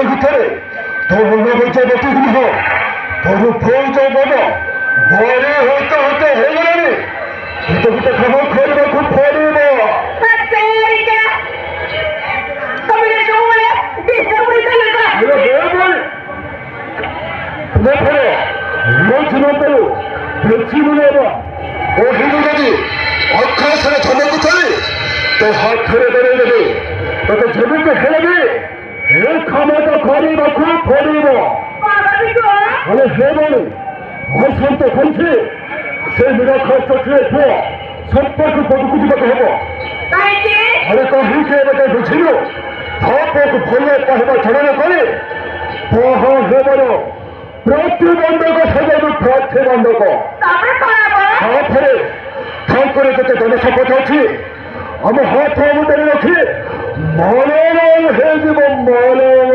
ଭିତରେ ତୋ ମନ ବୈଚ ବ୍ୟକ୍ତି ଗୃହ ତୋର ଫୌଜ ମନ ବଳି ହତ ହତ ହେଇଗଲାଣି। ଗୋଟେ କାମ କରିବାକୁ ପଡ଼ିବ। ଅଖାସରେ ଧମକୁ ଥଳି ତୋ ହାତରେ ଧରେଇ ଦେବେ। ତୋତେ ଯେମିତି ହେଲେ ବି ଏ କାମଟା କରିବାକୁ ପଡ଼ିବ। ହେଲେ ହେବନି। ଅସନ୍ତ କରିଛି ସେ ନିରାଖାସ ପୁଅ ସମ୍ପର୍କ ପଦକୁ ଯିବାକୁ ହେବ। ଆରେ କାହିଁକି ଏବେ ତ ବୁଝିଲୁ? ଧପକୁ ଭଲ ପାଇବା ଛଡ଼ନ କରି ପହ ହେବର ପ୍ରତିବନ୍ଧକ ସେଯାକୁ ପ୍ରତିବନ୍ଧକ। ତାପରେ ତାଙ୍କର ଯେତେ ଧନ ସମ୍ପଦ ଅଛି ଆମ ହାତ ମୁଣ୍ଡରେ ରଖି ମନୋରମ ହେଇଯିବ। ମନୋରମ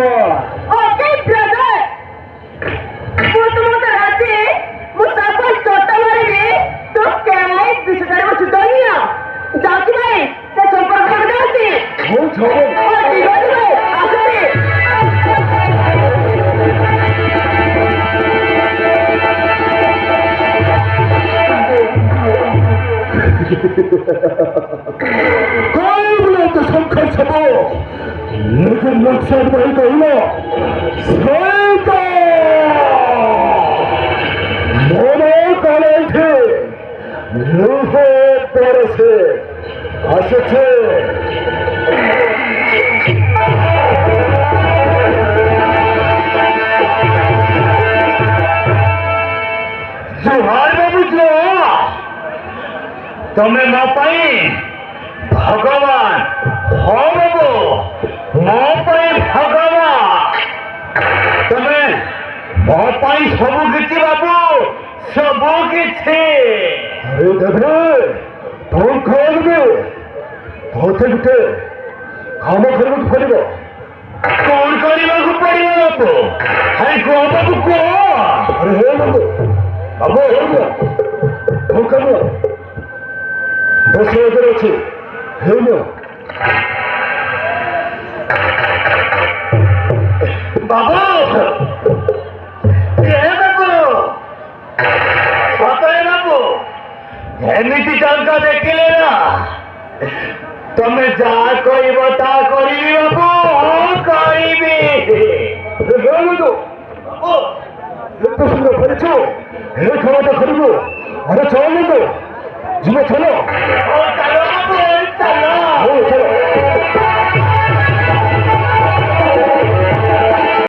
সংখ্যা সব লক্ষ্যের বই কহিল মনে করে পড়েছে আসছে। জোহার বাবু তুমি ମୋ ପାଇଁ ଭଗବାନ। ହଁ ବାବୁ ମୋ ପାଇଁ ଭଗବାନ। ତମେ ମୋ ପାଇଁ ସବୁ କିଛି ବାବୁ ସବୁ କିଛି। ଦେବେ ତୁ କହିବେ ତୋତେ ଗୋଟେ କାମ କରିବାକୁ ପଡ଼ିବ। କଣ କରିବାକୁ ପଡ଼ିବ ବାବୁ? ଆରେ କୁହ ବାବୁ କୁହ। ଆରେ ହେ ବାବୁ ବାବୁ ହେଇଯିବ କଣ କରିବ? 10,000 ଅଛି ହେଇନ ବାବୁ। ବାବୁ ସତରେ ବାବୁ ଏମିତି ଟଙ୍କା ଦେଖିଲେ ନା ତମେ ଯାହା କହିବ ତାହା କରିବି ବାବୁ କରିବି। ବାବୁ ଏତେ ସୁନ୍ଦର କରିଛୁ ଏ ଖେଳଟା କରିବୁ। ଆରେ ଚାଲନ୍ତୁ ଯିବ ଚାଲ।